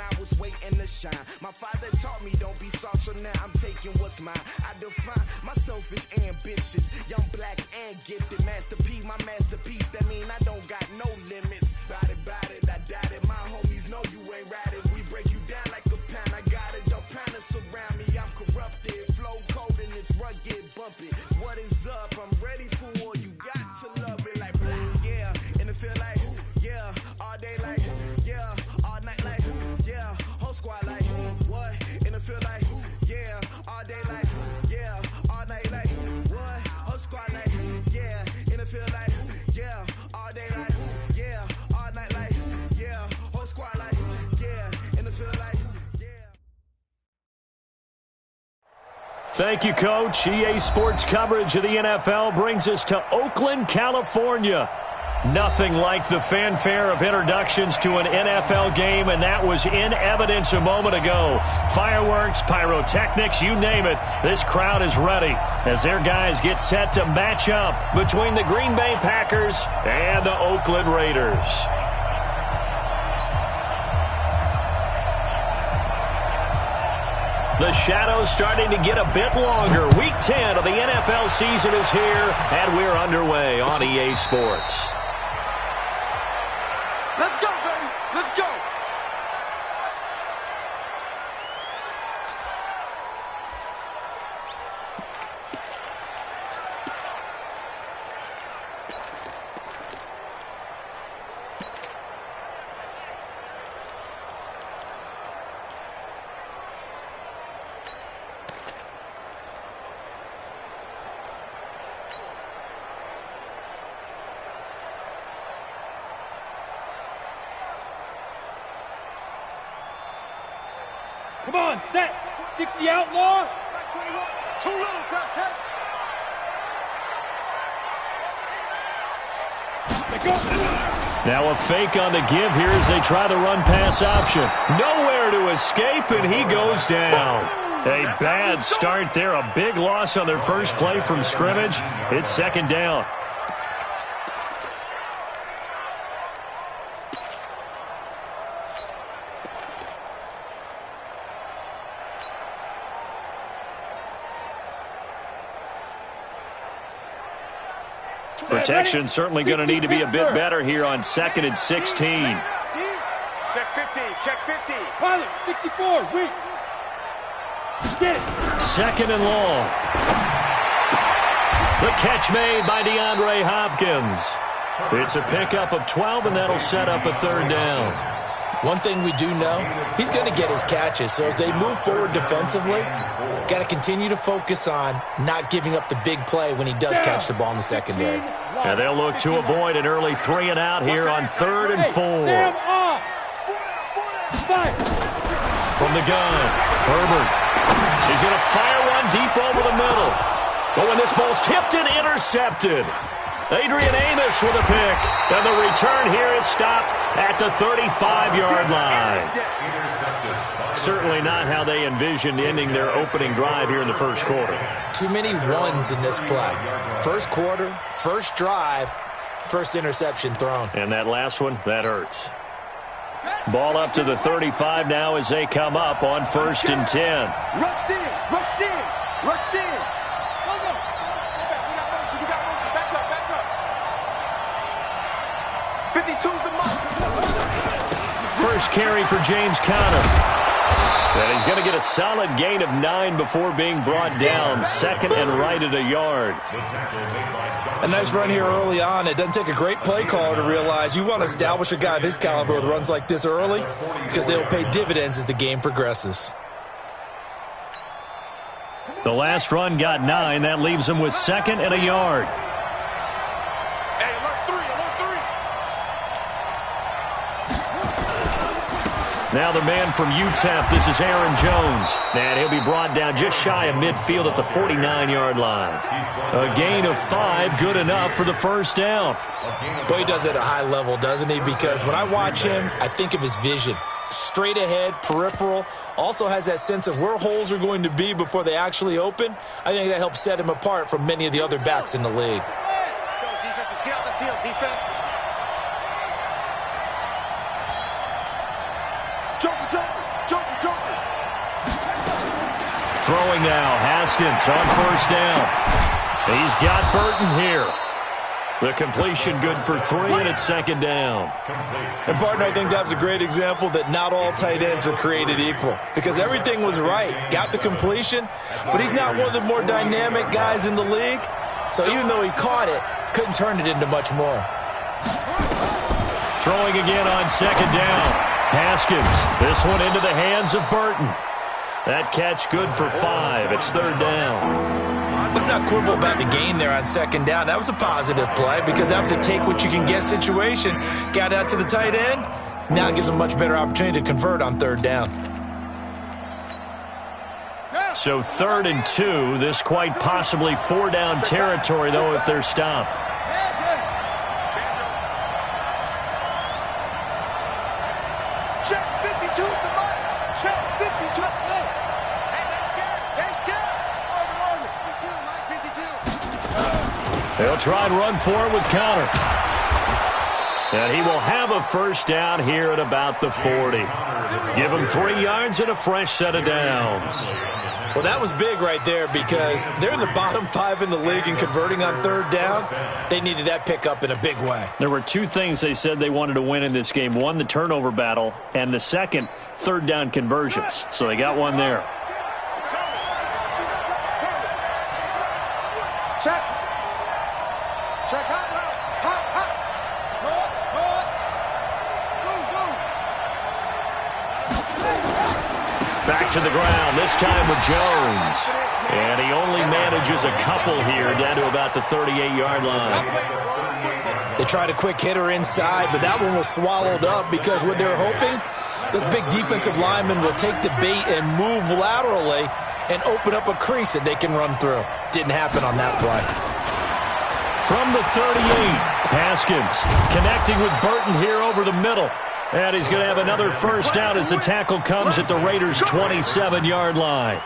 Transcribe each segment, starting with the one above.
I was waiting to shine. My father taught me don't be soft, so now I'm taking what's mine. I define myself as ambitious, young, black, and gifted. Master P, my masterpiece, that mean I don't got no limits. Bout it, I doubt it. My homies know you ain't ratted. We break you down like a pound. I got it, don't pound us around me. I'm corrupted, flow cold and it's rugged, bump it. What is up? I'm ready for war. You got to love it like black, yeah. And it feel like, yeah. All day like, yeah. All night like, yeah. Whole squad like, what? And it feel like, yeah. All day like, yeah. All night like, what? Whole squad like, yeah. And it feel like, yeah. All day like, yeah. All night like, yeah. Whole squad like, yeah. And it feel like, yeah. Thank you, Coach. EA Sports coverage of the NFL brings us to Oakland, California. Nothing like the fanfare of introductions to an NFL game, and that was in evidence a moment ago. Fireworks, pyrotechnics, you name it. This crowd is ready as their guys get set to match up between the Green Bay Packers and the Oakland Raiders. The shadow's starting to get a bit longer. Week 10 of the NFL season is here, and we're underway on EA Sports. Let's go, baby. Let's go. Come on, set. 60 outlaw. Too little, Captain. Now a fake on the give here as they try the run-pass option. Nowhere to escape, and he goes down. A bad start there. A big loss on their first play from scrimmage. It's second down. Protection certainly going to need to be a bit better here on 2nd and 16. Check 50, check 50. Pilot, 64, weak. Get it. 2nd and long. The catch made by DeAndre Hopkins. It's a pickup of 12, and that'll set up a third down. One thing we do know, he's going to get his catches. So as they move forward defensively, got to continue to focus on not giving up the big play when he does catch the ball in the secondary. And they'll look to avoid an early 3 and out here on 3rd and 4. From the gun, Herbert. He's going to fire one deep over the middle. But when this ball's tipped and intercepted, Adrian Amos with a pick. And the return here is stopped at the 35-yard line. Certainly not how they envisioned ending their opening drive here in the first quarter. Too many ones in this play. First quarter, first drive, first interception thrown. And that last one, that hurts. Ball up to the 35 now as they come up on 1st and 10. Rush in, rush in, rush in. Go, go. We got motion. Back up. 52's the mark. First carry for James Conner. And he's going to get a solid gain of 9 before being brought down. 2nd and right at a yard. A nice run here early on. It doesn't take a great play caller to realize you want to establish a guy of his caliber with runs like this early because they'll pay dividends as the game progresses. The last run got 9. That leaves him with 2nd and a yard. Hey, alert 3. Now the man from UTEP, this is Aaron Jones. And he'll be brought down just shy of midfield at the 49-yard line. A gain of 5, good enough for the first down. Boy, he does it at a high level, doesn't he? Because when I watch him, I think of his vision. Straight ahead, peripheral. Also has that sense of where holes are going to be before they actually open. I think that helps set him apart from many of the other backs in the league. Let's go, defense. Let's get out the field, defense. Throwing now, Haskins on first down. He's got Burton here. The completion good for 3, and it's second down. And, partner, I think that's a great example that not all tight ends are created equal because everything was right. Got the completion, but he's not one of the more dynamic guys in the league. So even though he caught it, couldn't turn it into much more. Throwing again on second down. Haskins, this one into the hands of Burton. That catch good for 5. It's third down. Let's not quibble about the gain there on second down. That was a positive play because that was a take-what-you-can-get situation. Got out to the tight end. Now it gives them a much better opportunity to convert on third down. So 3rd and 2. This quite possibly 4-down territory, though, if they're stopped. Check 52 at the line. Check 52 at the line. Hey, they're scared. They'll try and run for it with Conner. And he will have a first down here at about the 40. Give him 3 yards and a fresh set of downs. Well, that was big right there because they're in the bottom 5 in the league in converting on third down. They needed that pickup in a big way. There were 2 things they said they wanted to win in this game. One, the turnover battle, and the second, third down conversions. So they got one there. Check. Check hot. Back to the ground, this time with Jones. And he only manages a couple here down to about the 38-yard line. They tried a quick hitter inside, but that one was swallowed up because what they're hoping, those big defensive linemen will take the bait and move laterally and open up a crease that they can run through. Didn't happen on that play. From the 38, Haskins connecting with Burton here over the middle. And he's going to have another first down as the tackle comes at the Raiders' 27-yard line.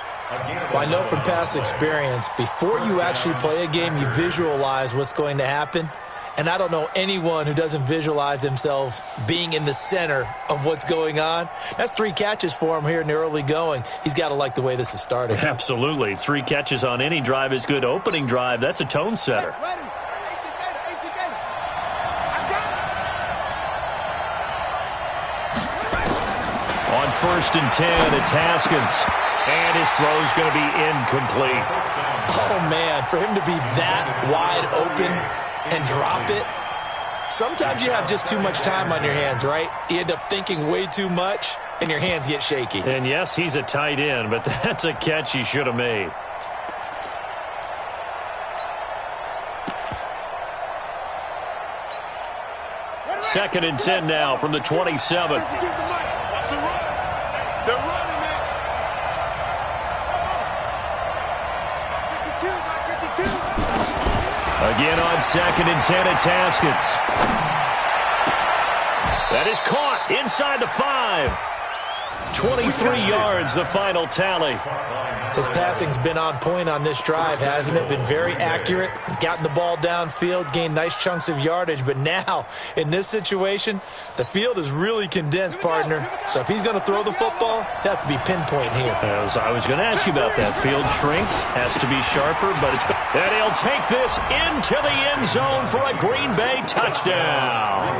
Well, I know from past experience, before you actually play a game, you visualize what's going to happen. And I don't know anyone who doesn't visualize themselves being in the center of what's going on. That's 3 catches for him here in the early going. He's got to like the way this is starting. Absolutely. 3 catches on any drive is good. Opening drive, that's a tone setter. On 1st and 10, it's Haskins. And his throw's going to be incomplete. Oh, man, for him to be that wide open and drop it. Sometimes you have just too much time on your hands, right? You end up thinking way too much, and your hands get shaky. And, yes, he's a tight end, but that's a catch he should have made. Second and 10 now from the 27. They're running it. 52. Again on 2nd and 10, it's Haskins. That is caught inside the 5. 23 yards, the final tally. His passing's been on point on this drive, hasn't it? Been very accurate, gotten the ball downfield, gained nice chunks of yardage. But now, in this situation, the field is really condensed, partner. So if he's going to throw the football, they have to be pinpoint here. As I was going to ask you about that. Field shrinks, has to be sharper, but it's... And he'll take this into the end zone for a Green Bay touchdown.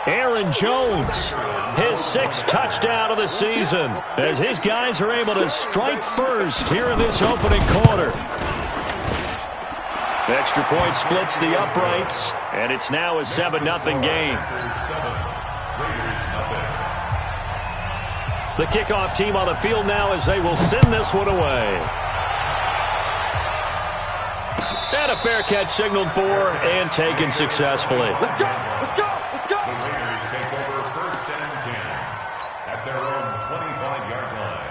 Aaron Jones, his 6th touchdown of the season, as his guys are able to strike first here in this opening quarter. Extra point splits the uprights, and it's now a 7-0 game. The kickoff team on the field now as they will send this one away. And a fair catch signaled for and taken successfully. Let's go. Let's go. Let's go. Raiders take over 1st and 10 at their own 25-yard line.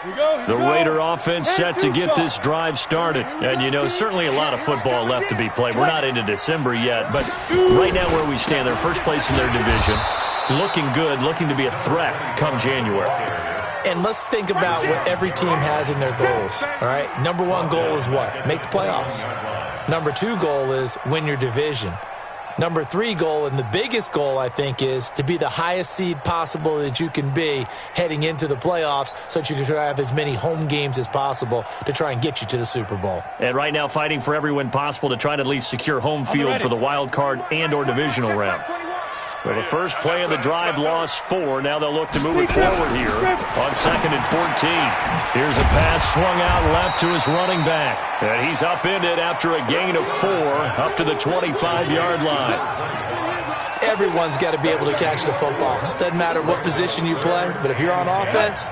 Here we go. The Raider offense set to get this drive started. And, you know, certainly a lot of football left to be played. We're not into December yet, but right now where we stand, they're first place in their division. Looking good, looking to be a threat come January. And let's think about what every team has in their goals, all right? Number 1 goal is what? Make the playoffs. Number 2 goal is win your division. Number 3 goal, and the biggest goal, I think, is to be the highest seed possible that you can be heading into the playoffs so that you can have as many home games as possible to try and get you to the Super Bowl. And right now fighting for every win possible to try to at least secure home field for the wild card and or divisional round. Well, the first play of the drive lost 4. Now they'll look to move it forward here on 2nd and 14. Here's a pass swung out left to his running back. And he's upended after a gain of 4 up to the 25-yard line. Everyone's got to be able to catch the football. Doesn't matter what position you play, but if you're on offense,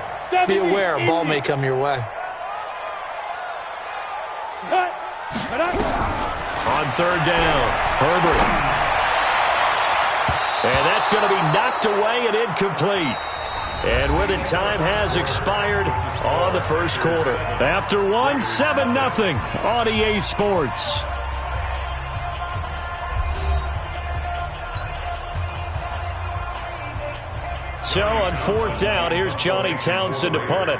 be aware a ball may come your way. On 3rd down, Herbert. And that's going to be knocked away and incomplete. And with it, time has expired on the first quarter. After 1, 7-0 on EA Sports. So on 4th down, here's Johnny Townsend to punt it.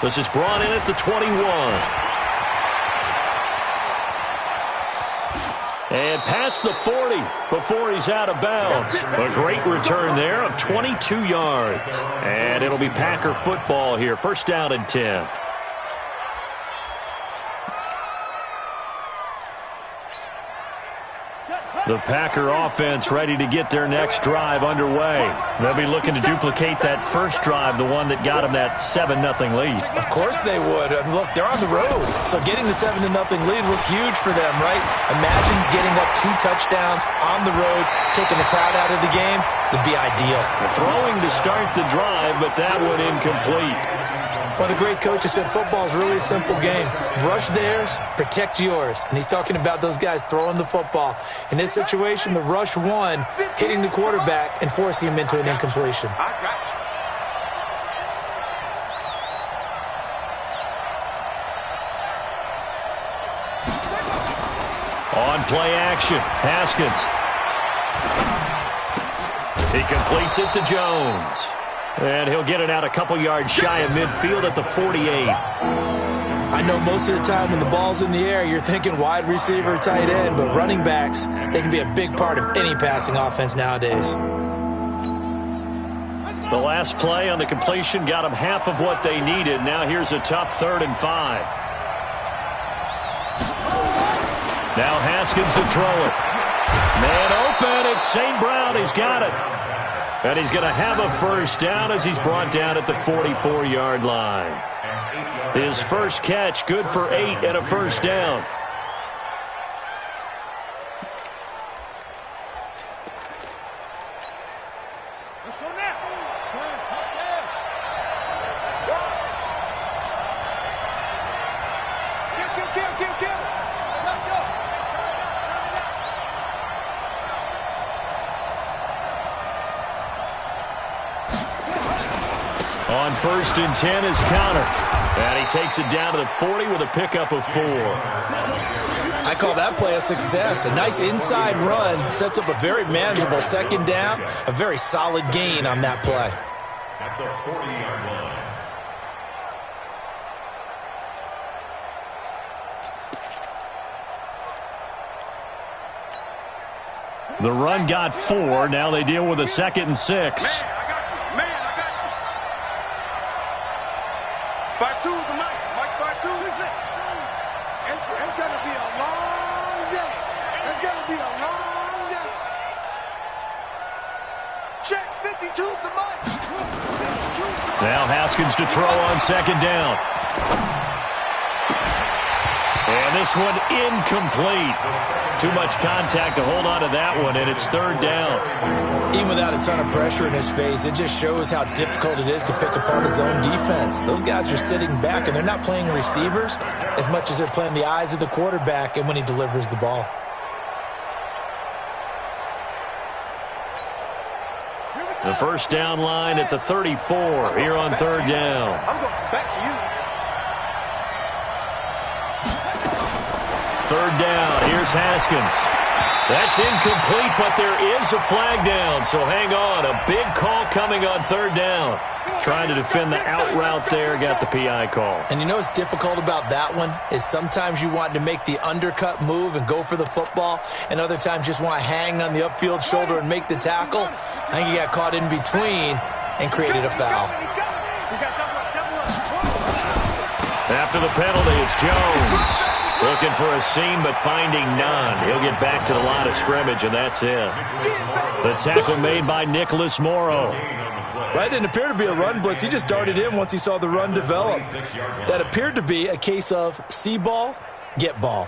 This is brought in at the 21. And past the 40 before he's out of bounds. A great return there of 22 yards. And it'll be Packer football here. 1st down and 10. The Packer offense ready to get their next drive underway. They'll be looking to duplicate that first drive, the one that got them that 7-0 lead. Of course they would. I mean, look, they're on the road. So getting the 7-0 lead was huge for them, right? Imagine getting up 2 touchdowns on the road, taking the crowd out of the game. Would be ideal. Throwing to start the drive, but that one incomplete. One of the great coaches said football is really a simple game. Rush theirs, protect yours. And he's talking about those guys throwing the football. In this situation, the rush won, hitting the quarterback and forcing him into an incompletion. On play action, Haskins. He completes it to Jones. And he'll get it out a couple yards shy of midfield at the 48. I know most of the time when the ball's in the air, you're thinking wide receiver, tight end, but running backs, they can be a big part of any passing offense nowadays. The last play on the completion got them half of what they needed. Now here's a tough 3rd and 5. Now Haskins to throw it. Man open, it's St. Brown, he's got it. And he's going to have a 1st down as he's brought down at the 44-yard line. His first catch, good for 8 and a 1st down. Let's go now. Touchdown. Kill. Let's go. On 1st and 10 is Conner. And he takes it down to the 40 with a pickup of 4. I call that play a success. A nice inside run sets up a very manageable 2nd down. A very solid gain on that play. At the 40-yard line. The run got 4. Now they deal with a 2nd and 6. Man, I got you. Batu the Mike Batu. It's going to be a long day. It's going to be a long day. Check 52 the Mike. Now Haskins to throw on 2nd down. And this one incomplete. Too much contact to hold on to that one, and it's 3rd down. Even without a ton of pressure in his face, it just shows how difficult it is to pick apart his own defense. Those guys are sitting back, and they're not playing receivers as much as they're playing the eyes of the quarterback and when he delivers the ball. The 1st down line at the 34 here on 3rd down. I'm going back to you. 3rd down. Here's Haskins. That's incomplete, but there is a flag down, so hang on. A big call coming on third down. Trying to defend the out route there, got the PI call. And you know what's difficult about that one is sometimes you want to make the undercut move and go for the football, and other times just want to hang on the upfield shoulder and make the tackle. I think he got caught in between and created a foul. After the penalty, it's Jones. Looking for a seam, but finding none. He'll get back to the line of scrimmage, and that's it. The tackle made by Nicholas Morrow. Right, didn't appear to be a run blitz. He just darted in once he saw the run develop. That appeared to be a case of see ball, get ball.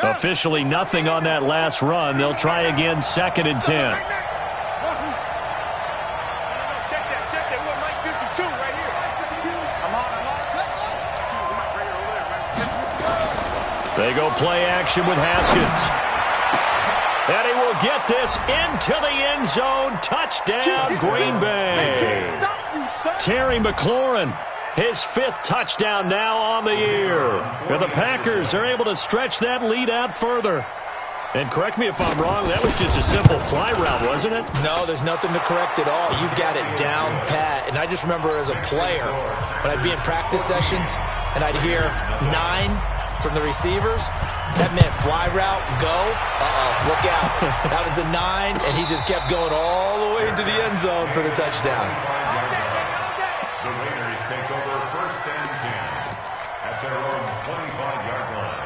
Officially nothing on that last run. They'll try again, 2nd and 10. They go play action with Haskins. And he will get this into the end zone. Touchdown, Green Bay. Terry McLaurin, his 5th touchdown now on the year. And the Packers are able to stretch that lead out further. And correct me if I'm wrong, that was just a simple fly route, wasn't it? No, there's nothing to correct at all. You've got it down pat. And I just remember as a player, when I'd be in practice sessions and I'd hear 9 from the receivers, that meant fly route, go, look out. That was the 9, and he just kept going all the way into the end zone for the touchdown. The Raiders take over 1st and 10 at their own 25-yard line.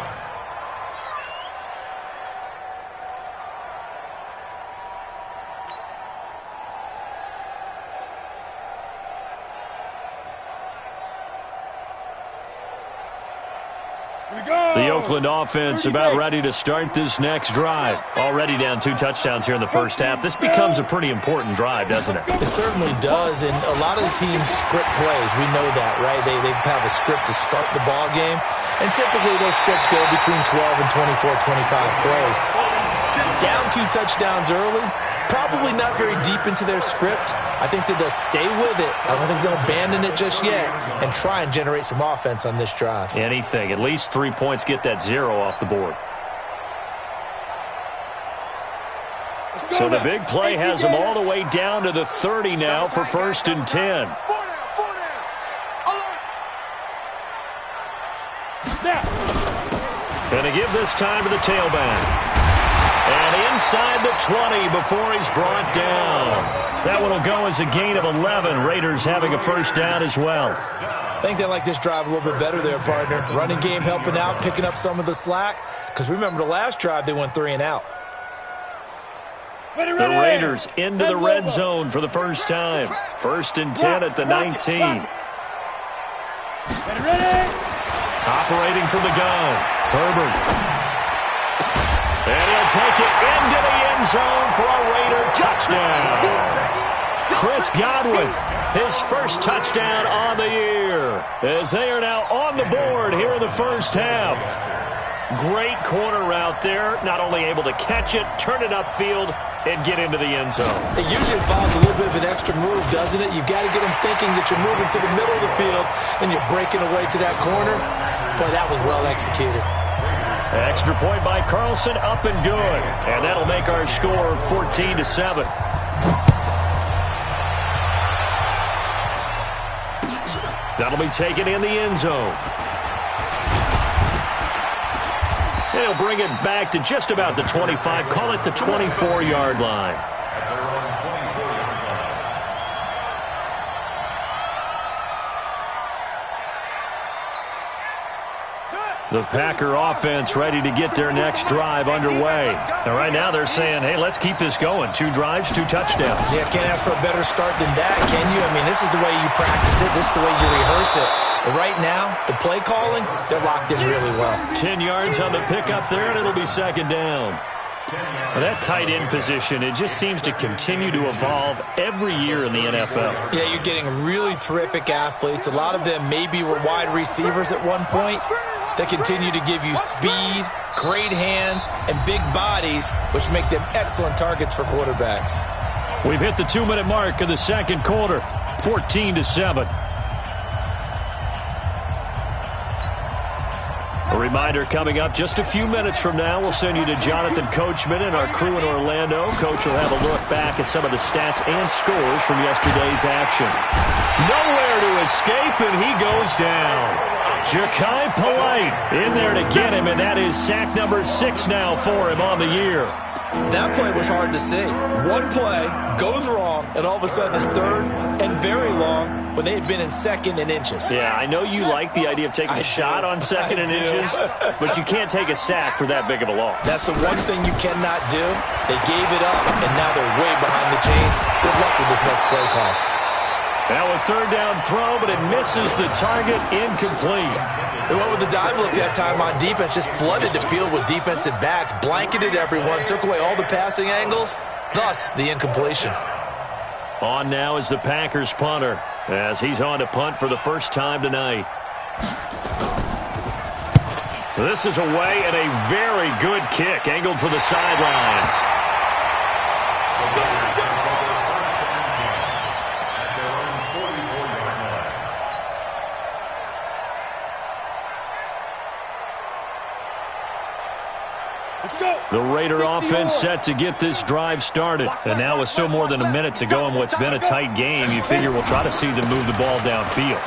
The Oakland offense about ready to start this next drive. Already down 2 touchdowns here in the first half. This becomes a pretty important drive, doesn't it? It certainly does, and a lot of the teams script plays. We know that, right? They have a script to start the ball game, and typically those scripts go between 12 and 24, 25 plays. Down 2 touchdowns early, probably not very deep into their script. I think that they'll stay with it. I don't think they'll abandon it just yet and try and generate some offense on this drive. Anything. At least 3 points, get that 0 off the board. So the big play has them all the way down to the 30 now for 1st and 10. Going to give this time to the tailback. And inside the 20 before he's brought down. That one will go as a gain of 11. Raiders having a 1st down as well. I think they like this drive a little bit better there, partner. Running game helping out, picking up some of the slack. Because remember the last drive, they went 3 and out. The Raiders into the red zone for the first time. 1st and 10 at the 19. Operating from the gun. Herbert. And he'll take it into the end zone for a Raider touchdown. Chris Godwin, his 1st touchdown on the year, as they are now on the board here in the first half. Great corner route there, not only able to catch it, turn it upfield, and get into the end zone. It usually involves a little bit of an extra move, doesn't it? You've got to get them thinking that you're moving to the middle of the field and you're breaking away to that corner. Boy, that was well executed. Extra point by Carlson, up and good. And that'll make our score 14-7. That'll be taken in the end zone. And he'll bring it back to just about the 25. Call it the 24-yard line. The Packer offense ready to get their next drive underway. And right now they're saying, hey, let's keep this going. 2 drives, 2 touchdowns. Yeah, can't ask for a better start than that, can you? I mean, this is the way you practice it. This is the way you rehearse it. But right now, the play calling, they're locked in really well. 10 yards on the pickup there, and it'll be 2nd down. Well, that tight end position, it just seems to continue to evolve every year in the NFL. Yeah, you're getting really terrific athletes. A lot of them maybe were wide receivers at one point. They continue to give you speed, great hands, and big bodies, which make them excellent targets for quarterbacks. We've hit the 2-minute mark of the second quarter, 14-7. A reminder coming up just a few minutes from now, we'll send you to Jonathan Coachman and our crew in Orlando. Coach will have a look back at some of the stats and scores from yesterday's action. Nowhere to escape, and he goes down. Jachai Polite in there to get him, and that is sack number 6 now for him on the year. That play was hard to see. One play goes wrong, and all of a sudden it's third and very long when they had been in second and inches. Yeah, I know you like the idea of taking a shot on second and inches, but you can't take a sack for that big of a loss. That's the one thing you cannot do. They gave it up, and now they're way behind the chains. Good luck with this next play call. Now a third down throw, but it misses the target, incomplete. They went with the dive look that time on defense, just flooded the field with defensive backs, blanketed everyone, took away all the passing angles, thus the incompletion. On now is the Packers punter, as he's on to punt for the first time tonight. This is away and a very good kick, angled for the sidelines. The Raider offense set to get this drive started. And now with still more than a minute to go in what's been a tight game, you figure we'll try to see them move the ball downfield.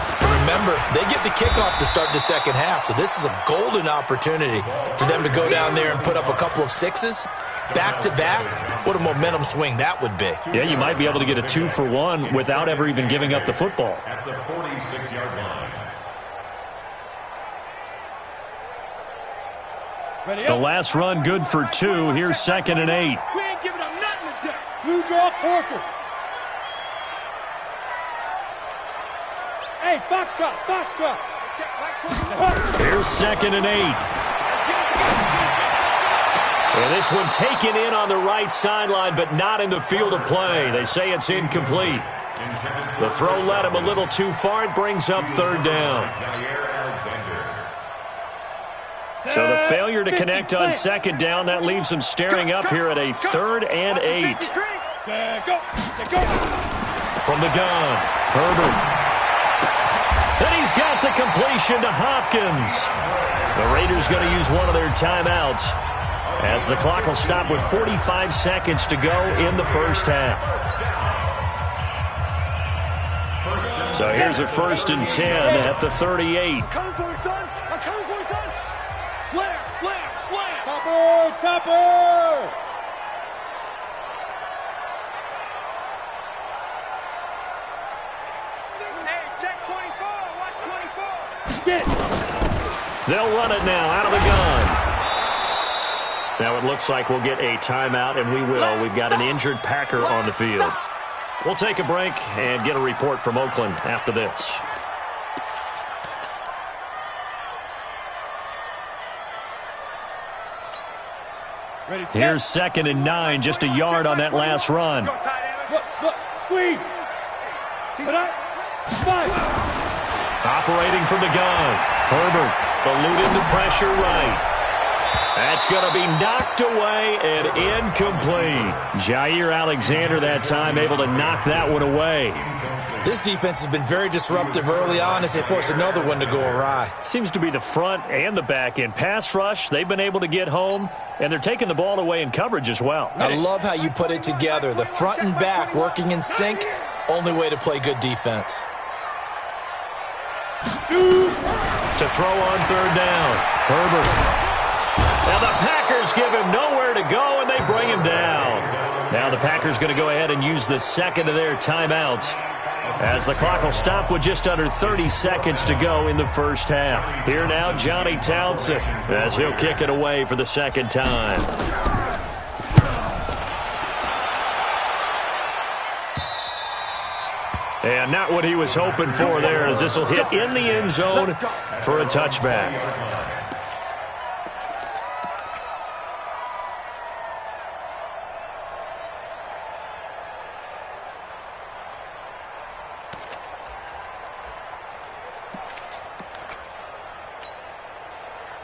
Remember, they get the kickoff to start the second half, so this is a golden opportunity for them to go down there and put up a couple of sixes. Back-to-back, what a momentum swing that would be. Yeah, you might be able to get a 2-for-1 without ever even giving up the football. At the 46-yard line. The last run good for 2. Here's 2nd and 8. We ain't giving up nothing today. Blue draw Corkers. Hey, box drop, box drop. Here's 2nd and 8. And this one taken in on the right sideline, but not in the field of play. They say it's incomplete. The throw led him a little too far. It brings up 3rd down. So the failure to connect on 2nd down, that leaves him staring up here at a 3rd and 8. From the gun, Herbert. Then he's got the completion to Hopkins. The Raiders going to use one of their timeouts as the clock will stop with 45 seconds to go in the first half. So here's a 1st and 10 at the 38. I'm coming for you, son. I'm coming for you, son. Slam, slam, slam. Topper, topper. Hey, check 24. Watch 24. Get. They'll run it now out of the gun. Now it looks like we'll get a timeout, and we will. We've got an injured Packer on the field. We'll take a break and get a report from Oakland after this. Here's 2nd and 9, just a yard on that last run. Look, squeeze. Put up. Fight. Operating from the gun. Herbert eluding the pressure right. That's going to be knocked away and incomplete. Jair Alexander that time able to knock that one away. This defense has been very disruptive early on as they force another one to go awry. Seems to be the front and the back end. Pass rush, they've been able to get home, and they're taking the ball away in coverage as well. I love how you put it together. The front and back working in sync, only way to play good defense. To throw on 3rd down, Herbert. Now the Packers give him nowhere to go, and they bring him down. Now the Packers going to go ahead and use the 2nd of their timeouts, as the clock will stop with just under 30 seconds to go in the first half. Here now, Johnny Townsend, as he'll kick it away for the 2nd time. And not what he was hoping for there, as this will hit in the end zone for a touchback.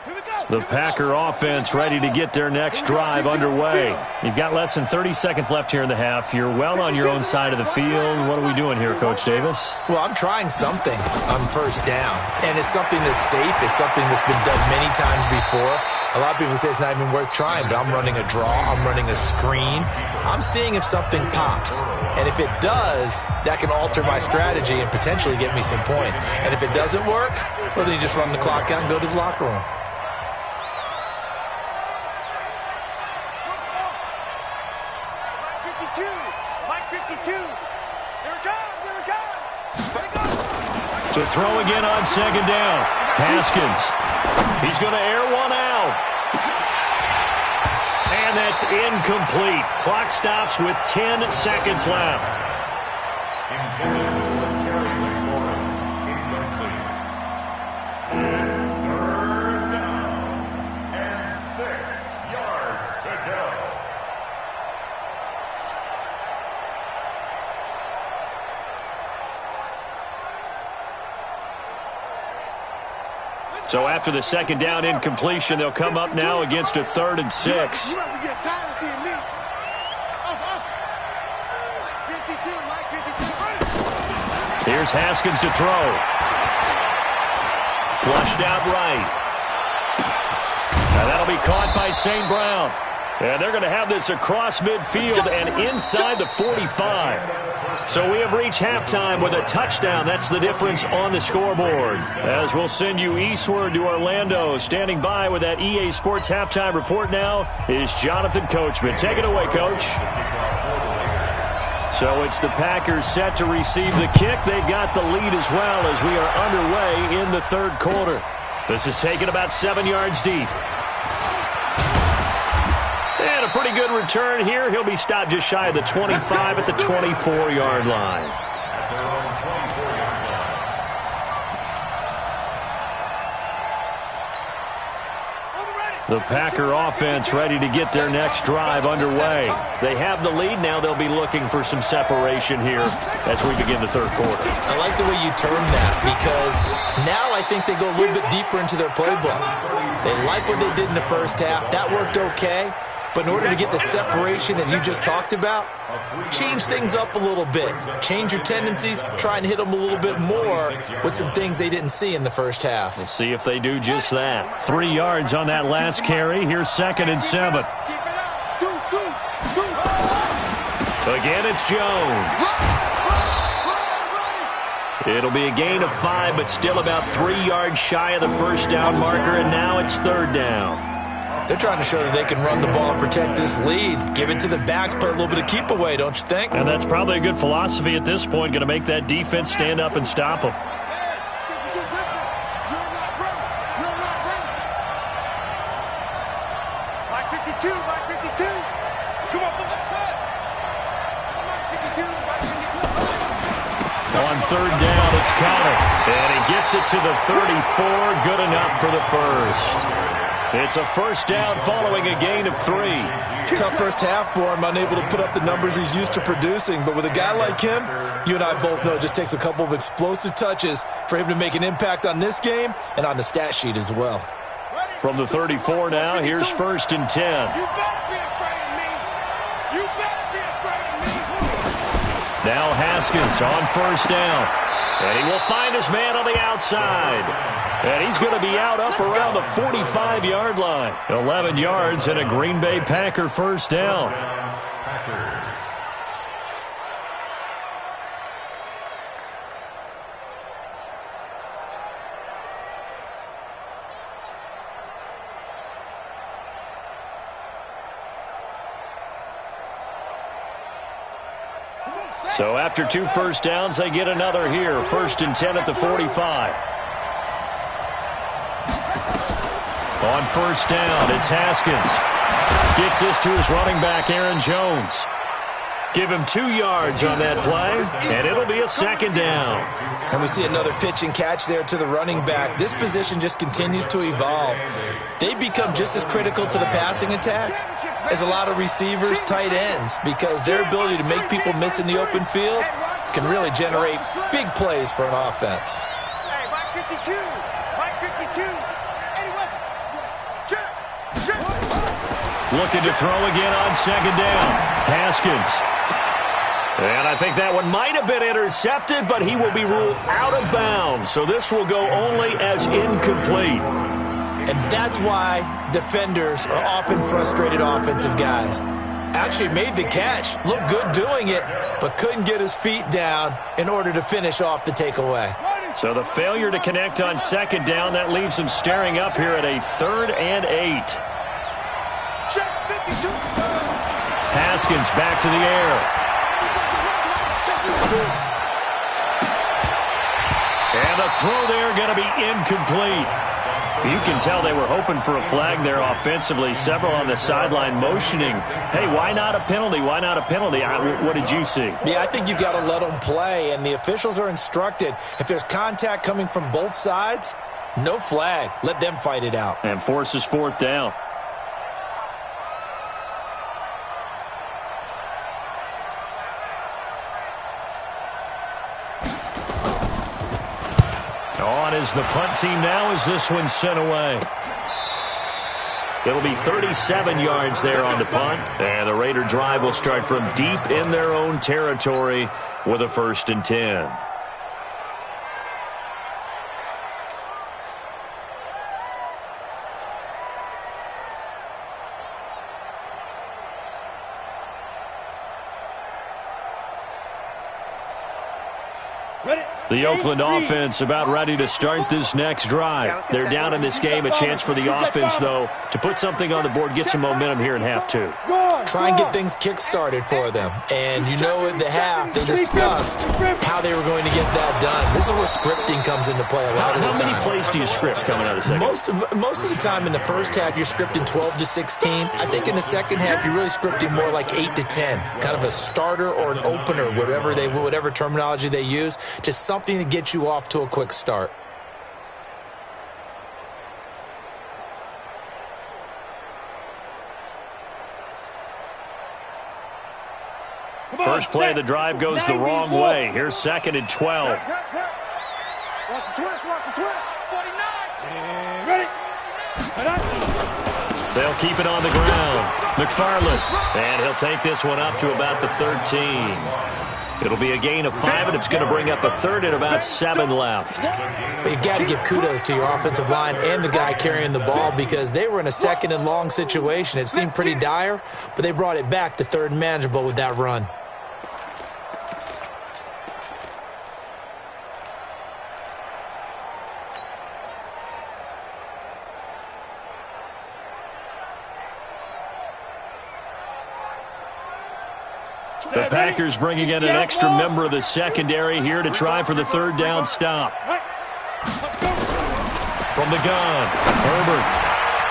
Here we go. The Packer offense ready to get their next drive underway. You've got less than 30 seconds left here in the half. You're well on your own side of the field. What are we doing here, Coach Davis? Well, I'm trying something on first down, and it's something that's safe. It's something that's been done many times before. A lot of people say it's not even worth trying, but I'm running a draw. I'm running a screen. I'm seeing if something pops, and if it does, that can alter my strategy and potentially get me some points. And if it doesn't work, well, then you just run the clock out and go to the locker room. To throw again on second down. Haskins. He's going to air one out. And that's incomplete. Clock stops with 10 seconds left. Intended for Terry McLaurin. Incomplete. It's 3rd down and 6 yards to go. So after the second down incompletion, they'll come up now against a 3rd and 6. Here's Haskins to throw. Flushed out right. Now that'll be caught by St. Brown. And they're going to have this across midfield and inside the 45. So we have reached halftime with a touchdown. That's the difference on the scoreboard. As we'll send you eastward to Orlando. Standing by with that EA Sports halftime report now is Jonathan Coachman. Take it away, Coach. So it's the Packers set to receive the kick. They've got the lead as well as we are underway in the 3rd quarter. This is taken about 7 yards deep. And a pretty good return here. He'll be stopped just shy of the 25 at the 24-yard line. The Packer offense ready to get their next drive underway. They have the lead. Now they'll be looking for some separation here as we begin the 3rd quarter. I like the way you term that because now I think they go a little bit deeper into their playbook. They like what they did in the first half. That worked okay. But in order to get the separation that you just talked about, change things up a little bit. Change your tendencies, try and hit them a little bit more with some things they didn't see in the first half. We'll see if they do just that. 3 yards on that last carry. Here's 2nd and 7. Again, it's Jones. It'll be a gain of 5, but still about 3 yards shy of the first down marker, and now it's 3rd down. They're trying to show that they can run the ball and protect this lead. Give it to the backs, play a little bit of keep away, don't you think? And that's probably a good philosophy at this point, going to make that defense stand up and stop them. On 3rd down, it's Connor. And he gets it to the 34. Good enough for the first. It's a first down following a gain of 3. Tough first half for him, unable to put up the numbers he's used to producing. But with a guy like him, you and I both know it just takes a couple of explosive touches for him to make an impact on this game and on the stat sheet as well. From the 34 now, here's 1st and 10. Now Haskins on first down. And he will find his man on the outside. And he's going to be out up around the 45-yard line. 11 yards and a Green Bay Packer first down. So after 2 first downs, they get another here. 1st and 10 at the 45. On first down, it's Haskins. Gets this to his running back, Aaron Jones. Give him 2 yards on that play, and it'll be a 2nd down. And we see another pitch and catch there to the running back. This position just continues to evolve. They become just as critical to the passing attack as a lot of receivers, tight ends, because their ability to make people miss in the open field can really generate big plays for an offense. Looking to throw again on second down. Haskins. And I think that one might have been intercepted, but he will be ruled out of bounds. So this will go only as incomplete. And that's why defenders are often frustrated offensive guys. Actually made the catch, looked good doing it, but couldn't get his feet down in order to finish off the takeaway. So the failure to connect on second down, that leaves him staring up here at a 3rd and 8. Haskins back to the air. And the throw there going to be incomplete. You can tell they were hoping for a flag there offensively. Several on the sideline motioning, hey, why not a penalty? Why not a penalty? What did you see? Yeah, I think you've got to let them play, and the officials are instructed, if there's contact coming from both sides, no flag. Let them fight it out. And forces 4th down. On is the punt team now as this one's sent away. It'll be 37 yards there on the punt. And the Raider drive will start from deep in their own territory with a 1st and 10. The Oakland offense about ready to start this next drive. They're down in this game. A chance for the offense, though, to put something on the board, get some momentum here in half 2. Try and get things kick-started for them. And you know at the half, they discussed how they were going to get that done. This is where scripting comes into play a lot of the time. How many plays do you script coming out of the second? Most of the time in the first half, you're scripting 12 to 16. I think in the second half, you're really scripting more like 8 to 10. Kind of a starter or an opener, whatever terminology they use, just something to get you off to a quick start. First play of the drive goes the wrong way. Here's 2nd and 12. Watch the twist, watch the twist. 49. Ready. They'll keep it on the ground. McFarland. And he'll take this one up to about the 13. It'll be a gain of 5, and it's going to bring up a 3rd and about 7 left. You've got to give kudos to your offensive line and the guy carrying the ball because they were in a 2nd and long situation. It seemed pretty dire, but they brought it back to 3rd and manageable with that run. The Packers bringing in an extra member of the secondary here to try for the 3rd down stop. From the gun, Herbert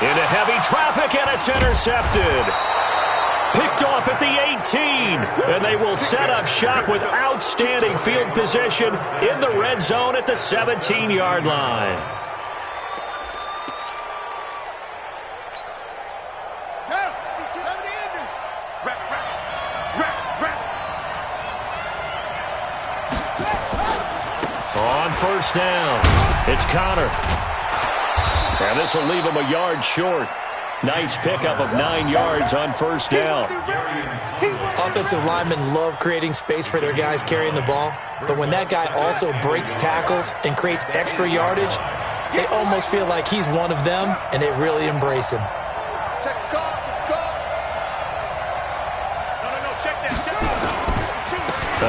into heavy traffic, and it's intercepted. Picked off at the 18, and they will set up shop with outstanding field position in the red zone at the 17-yard line. On 1st down, it's Connor. And this will leave him a yard short. Nice pickup of 9 yards on 1st down. Offensive linemen love creating space for their guys carrying the ball, but when that guy also breaks tackles and creates extra yardage, they almost feel like he's one of them, and they really embrace him.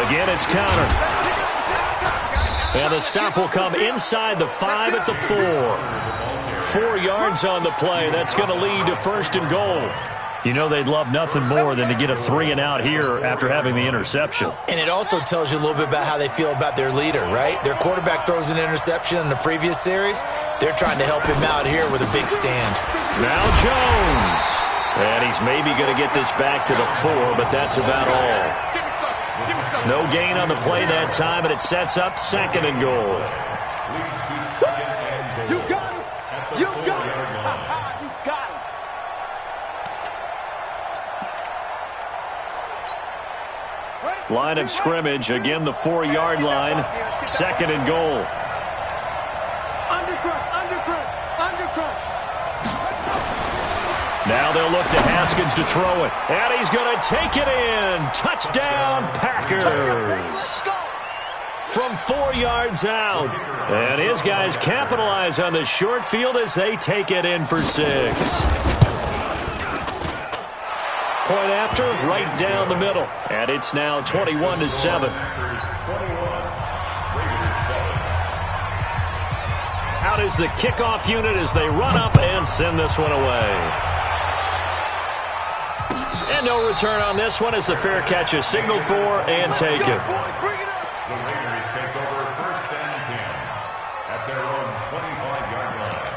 Again, it's Connor. And the stop will come inside the 5 at the 4. 4 yards on the play. That's going to lead to 1st and goal. You know they'd love nothing more than to get a 3 and out here after having the interception. And it also tells you a little bit about how they feel about their leader, right? Their quarterback throws an interception in the previous series. They're trying to help him out here with a big stand. Now Jones. And he's maybe going to get this back to the 4, but that's about all. No gain on the play that time, and it sets up 2nd and goal. You got it. You got it. You got it. Line of scrimmage, again the 4-yard line. 2nd and goal. Now they'll look to Haskins to throw it. And he's going to take it in. Touchdown, Packers. From 4 yards out. And his guys capitalize on the short field as they take it in for 6. Point after, right down the middle. And it's now 21-7. Out is the kickoff unit as they run up and send this one away. And no return on this one as the fair catch is signaled for and taken. The Raiders take over 1st and 10 at their own 25-yard line.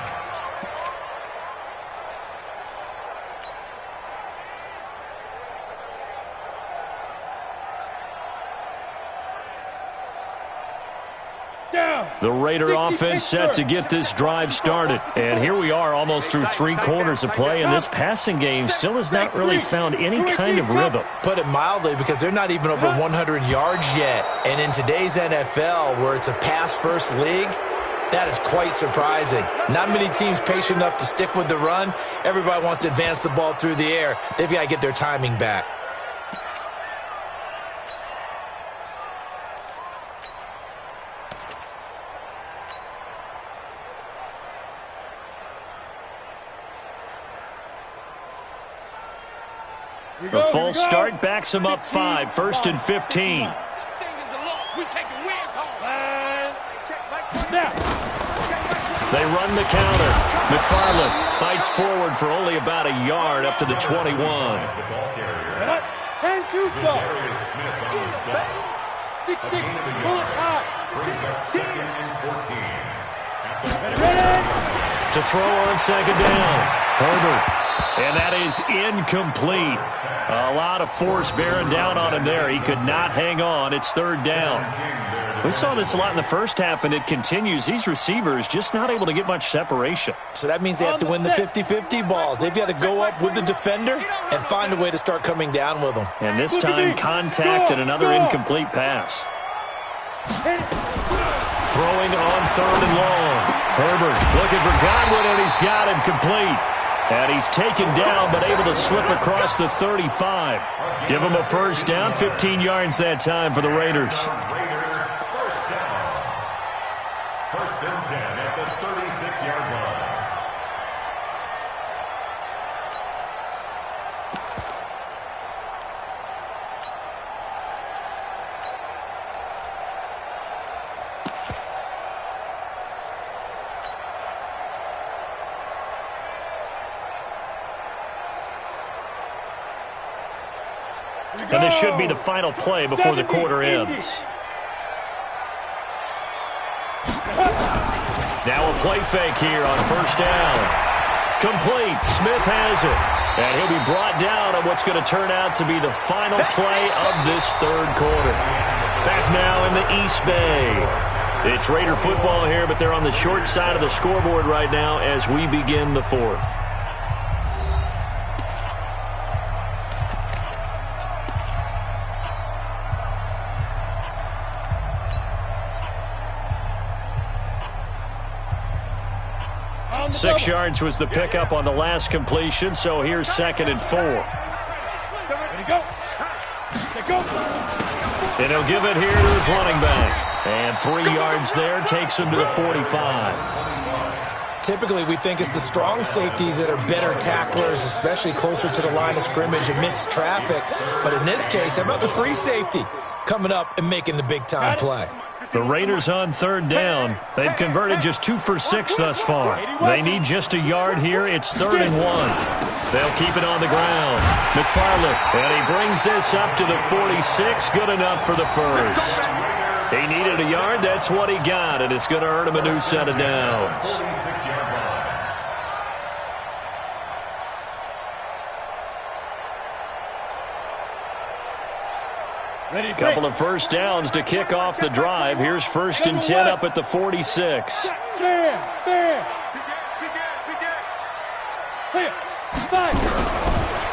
The Raider offense set to get this drive started. And here we are almost through 3 quarters of play, and this passing game still has not really found any kind of rhythm. Put it mildly, because they're not even over 100 yards yet. And in today's NFL, where it's a pass-first league, that is quite surprising. Not many teams patient enough to stick with the run. Everybody wants to advance the ball through the air. They've got to get their timing back. The false start backs him up 5, 1st and 15. They run the counter. McFarland fights forward for only about a yard up to the 21. 10-2 stop. 6-6, pull it high. Brings up 2nd and 14. To throw on 2nd down. Herbert. And that is incomplete. A lot of force bearing down on him there. He could not hang on. It's 3rd down. We saw this a lot in the first half, and it continues. These receivers just not able to get much separation. So that means they have to win the 50-50 balls. They've got to go up with the defender and find a way to start coming down with them. And this time, contact and another incomplete pass. Throwing on 3rd and long. Herbert looking for Godwin, and he's got him complete. And he's taken down, but able to slip across the 35. Give him a 1st down, 15 yards that time for the Raiders. 1st down. 1st and 10 at the 36-yard line. And this should be the final play before the quarter ends. Now a play fake here on 1st down. Complete. Smith has it. And he'll be brought down on what's going to turn out to be the final play of this 3rd quarter. Back now in the East Bay. It's Raider football here, but they're on the short side of the scoreboard right now as we begin the 4th. Six yards was the pickup on the last completion, so here's 2nd and 4. And he'll give it here to his running back. And 3 yards there takes him to the 45. Typically, we think it's the strong safeties that are better tacklers, especially closer to the line of scrimmage amidst traffic. But in this case, how about the free safety coming up and making the big-time play? The Raiders on 3rd down. They've converted just 2 for 6 thus far. They need just a yard here. It's 3rd and 1. They'll keep it on the ground. McFarland, and he brings this up to the 46. Good enough for the 1st. He needed a yard. That's what he got, and it's going to earn him a new set of downs. 46-yard line. Couple of 1st downs to kick off the drive. Here's 1st and 10 up at the 46.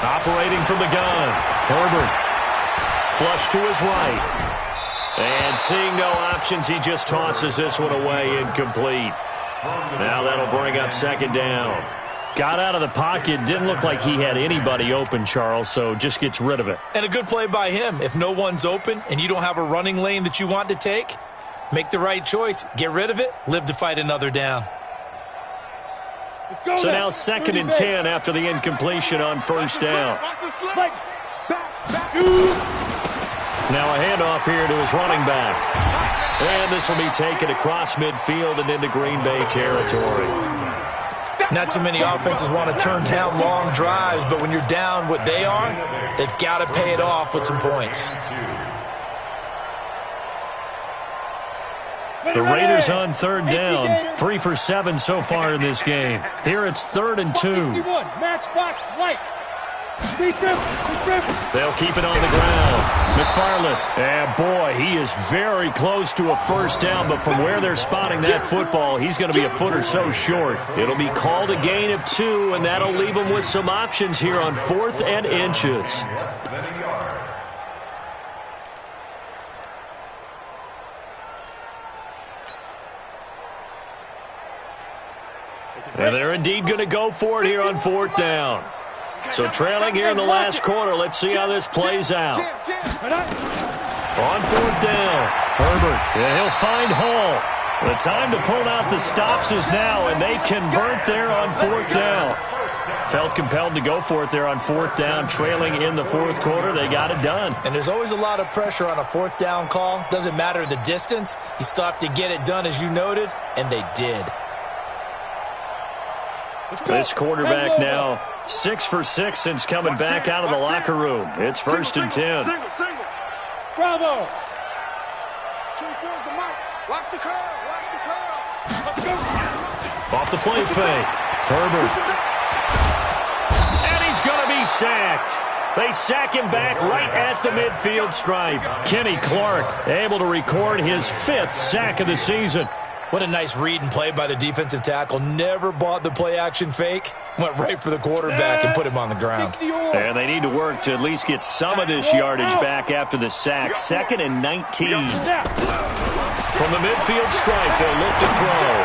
Operating from the gun. Herbert. Flush to his right. And seeing no options, he just tosses this one away incomplete. Now that'll bring up 2nd down. Got out of the pocket. Didn't look like he had anybody open, Charles, so just gets rid of it. And a good play by him. If no one's open and you don't have a running lane that you want to take, make the right choice. Get rid of it. Live to fight another down. So now 2nd and 10 after the incompletion on first down. Now a handoff here to his running back. And this will be taken across midfield and into Green Bay territory. Not too many offenses want to turn down long drives, but when you're down what they are, they've got to pay it off with some points. The Raiders on 3rd down. 3 for 7 so far in this game. Here it's 3rd and 2. They'll keep it on the ground. McFarland. And boy, he is very close to a first down, but from where they're spotting that football, he's going to be a foot or so short. It'll be called a gain of 2, and that'll leave him with some options here on 4th and inches. And they're indeed going to go for it here on 4th down. So trailing here in the last quarter. Let's see how this plays out. On 4th down, Herbert. Yeah, he'll find Hall. The time to pull out the stops is now, and they convert there on 4th down. Felt compelled to go for it there on 4th down, trailing in the 4th quarter. They got it done. And there's always a lot of pressure on a 4th down call. Doesn't matter the distance. You still have to get it done, as you noted, and they did. This quarterback now 6 for 6 since coming back out of the locker room. It's 1st and 10. Bravo. 2-4's the mic. Watch the curve. Watch the curve. Off the play fake. Herbert. And he's going to be sacked. They sack him back right at the midfield stripe. Kenny Clark able to record his 5th sack of the season. What a nice read and play by the defensive tackle. Never bought the play-action fake. Went right for the quarterback and put him on the ground. And they need to work to at least get some of this yardage back after the sack. 2nd and 19. From the midfield stripe, they'll look to throw.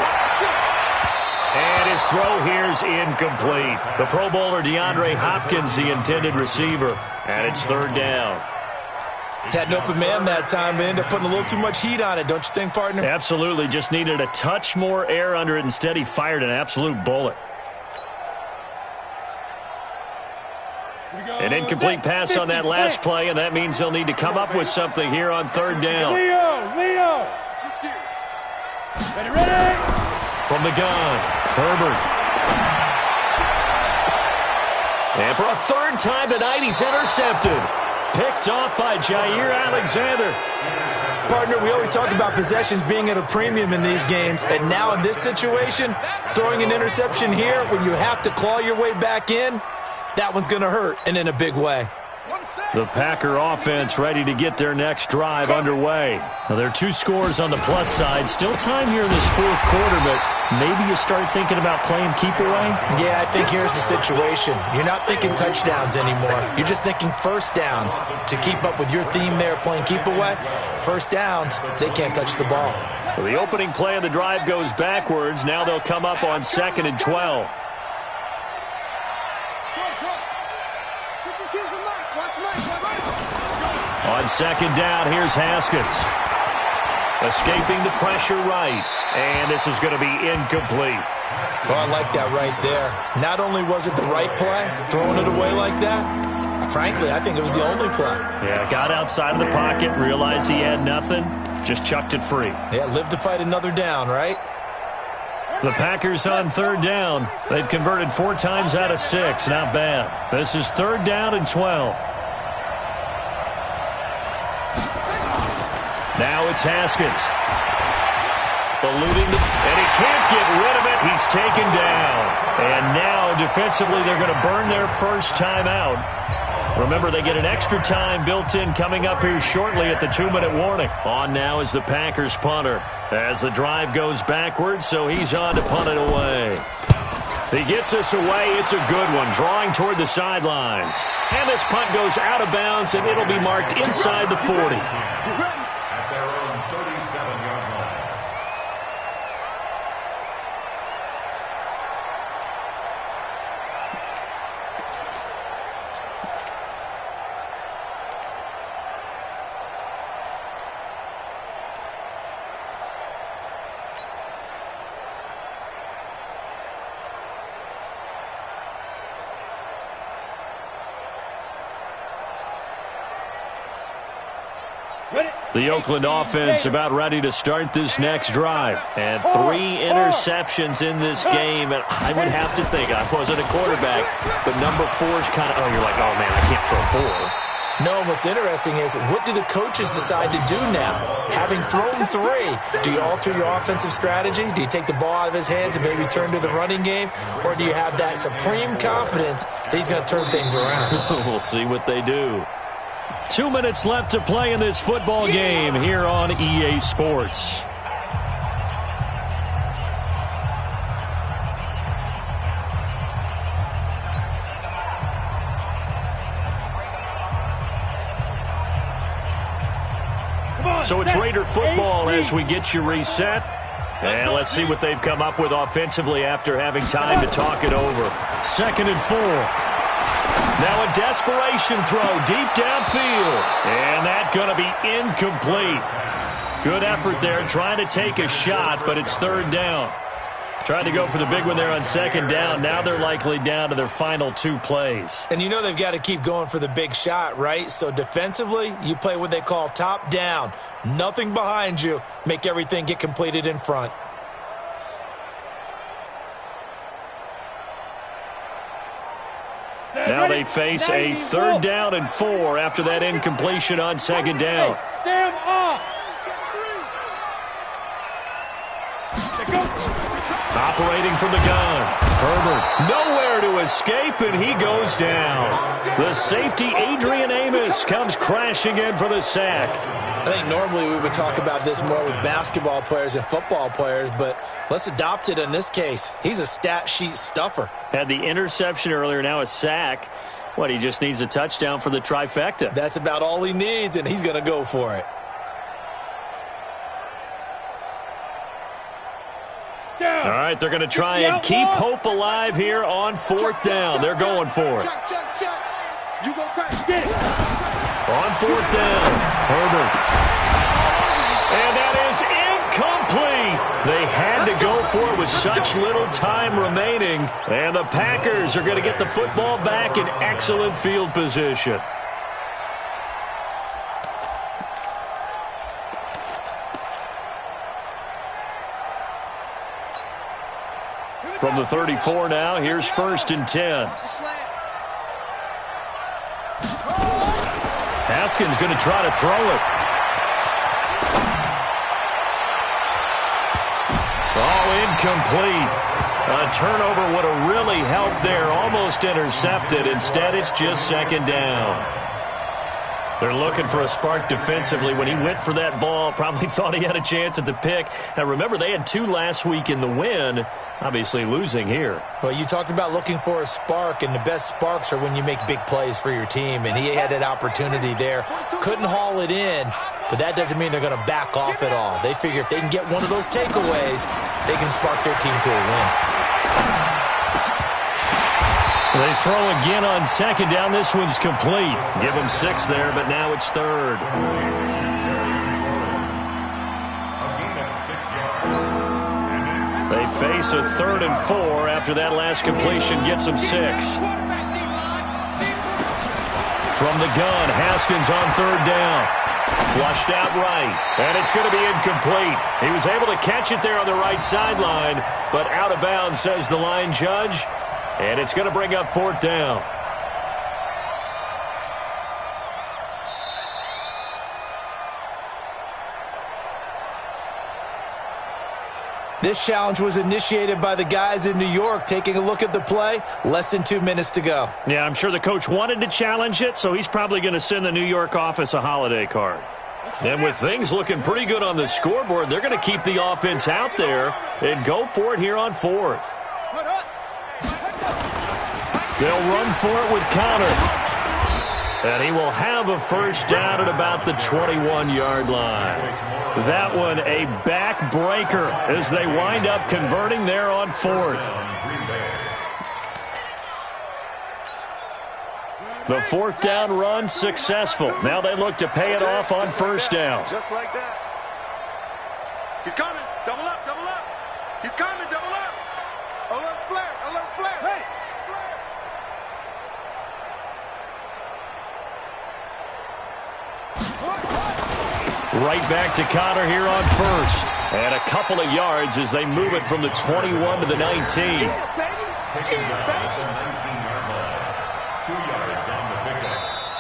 And his throw here's incomplete. The Pro Bowler DeAndre Hopkins, the intended receiver. And it's 3rd down. Had an open man that time, but ended up putting a little too much heat on it, don't you think, partner? Absolutely. Just needed a touch more air under it. Instead, he fired an absolute bullet. An incomplete pass on that last play, and that means they'll need to come up with something here on 3rd down. Leo. Ready. From the gun, Herbert. And for a 3rd time tonight, he's intercepted. Picked off by Jair Alexander. Partner, we always talk about possessions being at a premium in these games, and now in this situation, throwing an interception here when you have to claw your way back in, that one's going to hurt, and in a big way. The Packer offense ready to get their next drive underway. Now, there are 2 scores on the plus side. Still time here in this 4th quarter, but maybe you start thinking about playing keep away? Yeah, I think here's the situation. You're not thinking touchdowns anymore. You're just thinking first downs. To keep up with your theme there, playing keep away, first downs, they can't touch the ball. So the opening play of the drive goes backwards. Now they'll come up on 2nd and 12. On 2nd down, here's Haskins. Escaping the pressure right. And this is going to be incomplete. Oh, I like that right there. Not only was it the right play, throwing it away like that, frankly, I think it was the only play. Yeah, got outside of the pocket, realized he had nothing, just chucked it free. Yeah, live to fight another down, right? The Packers on 3rd down. They've converted 4 times out of 6. Not bad. This is 3rd down and 12. Now it's Haskins. Eluding the, and he can't get rid of it. He's taken down. And now, defensively, they're going to burn their first time out. Remember, they get an extra time built in coming up here shortly at the 2-minute warning. On now is the Packers punter. As the drive goes backwards, so he's on to punt it away. He gets us away. It's a good one, drawing toward the sidelines. And this punt goes out of bounds, and it'll be marked inside the 40. The Oakland offense about ready to start this next drive. And 3 interceptions in this game. And I would have to think, I wasn't a quarterback, but number 4 is kind of, you're like, oh, man, I can't throw 4. No, what's interesting is, what do the coaches decide to do now? Having thrown 3, do you alter your offensive strategy? Do you take the ball out of his hands and maybe turn to the running game? Or do you have that supreme confidence that he's going to turn things around? We'll see what they do. 2 minutes left to play in this football game here on EA Sports. So it's Raider football as we get you reset. And let's see what they've come up with offensively after having time to talk it over. 2nd and 4. Now a desperation throw deep downfield. And that's going to be incomplete. Good effort there trying to take a shot, but it's 3rd down. Tried to go for the big one there on 2nd down. Now they're likely down to their final 2 plays. And you know they've got to keep going for the big shot, right? So defensively, you play what they call top down. Nothing behind you. Make everything get completed in front. Now they face a 3rd down and 4 after that incompletion on 2nd down. Sam off. Operating from the gun. Herbert nowhere to escape, and he goes down. The safety, Adrian Amos, comes crashing in for the sack. I think normally we would talk about this more with basketball players and football players, but let's adopt it in this case. He's a stat sheet stuffer. Had the interception earlier, now a sack. What, he just needs a touchdown for the trifecta. That's about all he needs, and he's going to go for it. All right, they're going to try and keep hope alive here on 4th down. They're going for it. You go tight. Get it. On 4th down, Herbert. And that is incomplete. They had to go for it with such little time remaining. And the Packers are going to get the football back in excellent field position. From the 34 now, here's 1st and 10. Haskins going to try to throw it. Oh, incomplete. A turnover would have really helped there. Almost intercepted. Instead, it's just 2nd down. They're looking for a spark defensively. When he went for that ball, probably thought he had a chance at the pick. Now, remember, they had 2 last week in the win. Obviously losing here. Well, you talked about looking for a spark, and the best sparks are when you make big plays for your team, and he had that opportunity there. Couldn't haul it in, but that doesn't mean they're going to back off at all. They figure if they can get one of those takeaways, they can spark their team to a win. They throw again on 2nd down. This one's complete. Give them 6 there, but now it's 3rd. They face a 3rd and 4 after that last completion gets them 6. From the gun, Haskins on 3rd down. Flushed out right, and it's going to be incomplete. He was able to catch it there on the right sideline, but out of bounds, says the line judge. And it's going to bring up 4th down. This challenge was initiated by the guys in New York. Taking a look at the play, less than 2 minutes to go. Yeah, I'm sure the coach wanted to challenge it, so he's probably going to send the New York office a holiday card. And with things looking pretty good on the scoreboard, they're going to keep the offense out there and go for it here on 4th. They'll run for it with Connor. And he will have a 1st down at about the 21-yard line. That one a backbreaker as they wind up converting there on 4th. The 4th down run successful. Now they look to pay it off on 1st down. Just like that. He's coming. Double up, double up. He's coming, double up. Alert flare, alert flare. Hey. Right back to Connor here on first. And a couple of yards as they move it from the 21 to the 19. Taking down at the 19-yard line. 2 yards on the pickup.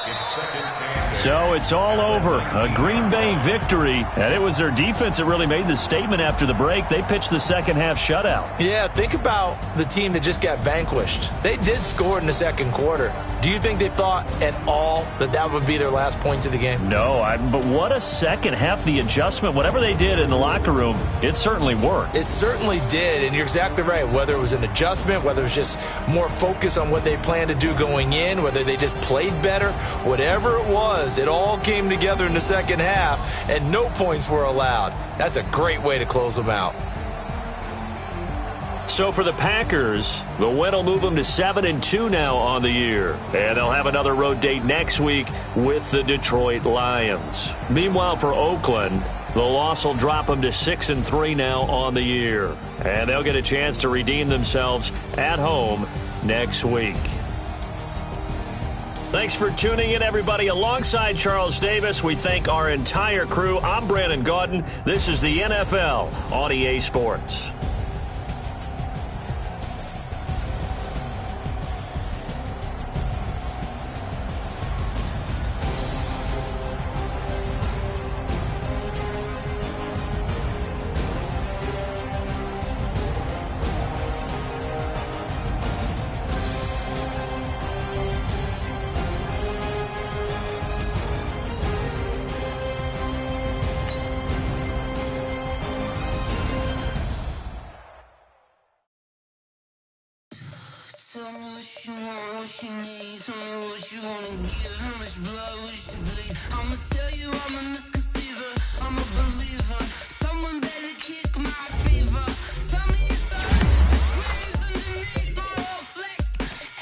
It's second and 8. So it's all over. A Green Bay victory. And it was their defense that really made the statement after the break. They pitched the second half shutout. Yeah, think about the team that just got vanquished. They did score in the second quarter. Do you think they thought at all that that would be their last points of the game? No, but what a second half. The adjustment, whatever they did in the locker room, it certainly worked. It certainly did, and you're exactly right. Whether it was an adjustment, whether it was just more focus on what they planned to do going in, whether they just played better, whatever it was, it all came together in the second half, and no points were allowed. That's a great way to close them out. So for the Packers, the win will move them to 7-2 now on the year. And they'll have another road date next week with the Detroit Lions. Meanwhile, for Oakland, the loss will drop them to 6-3 now on the year. And they'll get a chance to redeem themselves at home next week. Thanks for tuning in, everybody. Alongside Charles Davis, we thank our entire crew. I'm Brandon Gaudin. This is the NFL on EA Sports. Tell me what you want, what you need. Tell me what you wanna give. How much blood would you bleed? I'ma tell you I'm a misconceiver. I'm a believer. Someone better kick my fever. Tell me it's graves underneath my old flesh.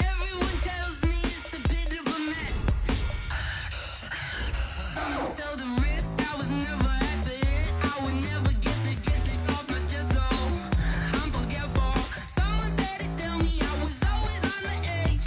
Everyone tells me it's a bit of a mess. I'ma tell the risk I was never at the end. I would never get this off my chest though. I'm forgetful. Someone better tell me I was always on the edge.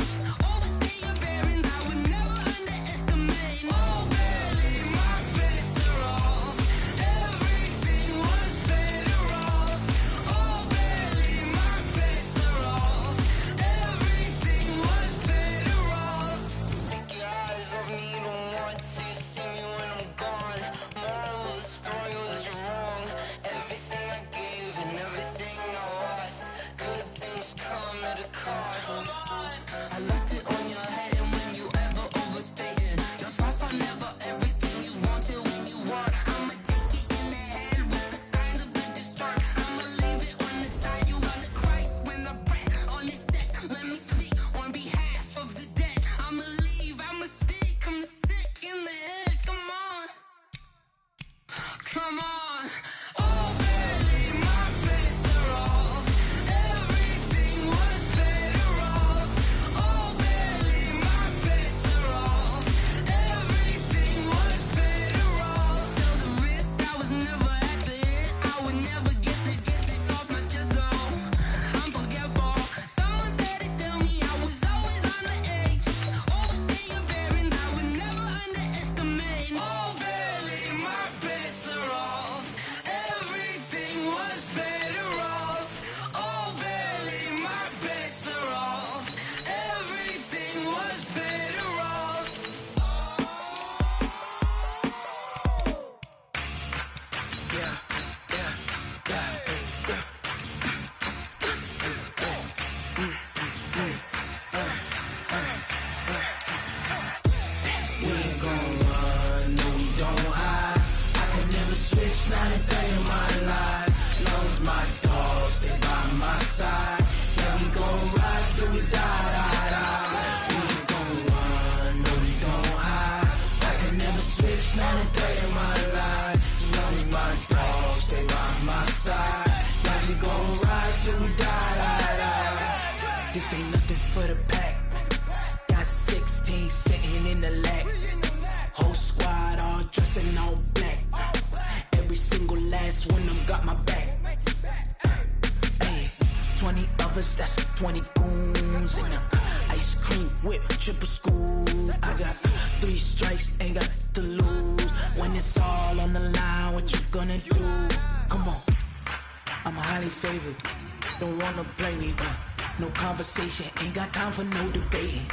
Overstay your bearings, I would never underestimate. Oh, barely, my bets are off. Everything was better off. Oh, barely, my bets are off. Everything was better off. Take your eyes off me, don't want to see me when I'm gone. Moral of the story was you're wrong. Everything I gave and everything I lost. Good things come at a cost. I left it on your head, and when you ever overstay it, your thoughts are never everything you wanted when you want. I'ma take it in the head with the signs of the distort. I'ma leave it on the side. You run the Christ when the breath on this set. Let me speak on behalf of the dead. I'ma leave, I'ma speak. I'm sick in the head. Come on, come on. Oh, barely, my bets are off. Everything was better off. Oh, barely, my bets are off. Everything was better off. Tell the risk I was never at the end. I would never get this off my chest though. I'm forgetful. Someone better tell me I was always on the edge. Overstay your bearings, I would never underestimate. Oh, barely, my bets are off. Everything was better off. Oh, barely, my bets are off. Everything was better off. We ain't gon' run, no we don't hide. I could never switch, not a day in my life. Long as my dogs, they by my side. Yeah, we gon' ride till we die, die, die. We ain't gon' run, no we don't hide. I could never switch, not a day in my life. Long as my dogs, they by my side. Yeah, we gon' ride till we die, die, die. This ain't nothing for the pack. Got 16 sitting in the lap. Whole squad all dressing all black. Every single last one of them got my back. Hey, 20 of us, that's 20 goons in them. Ice cream whip, triple scoop. I got 3 strikes, ain't got to lose. When it's all on the line, what you gonna do? Come on, I'm highly favored. Don't wanna blame me, no conversation, ain't got time for no debating.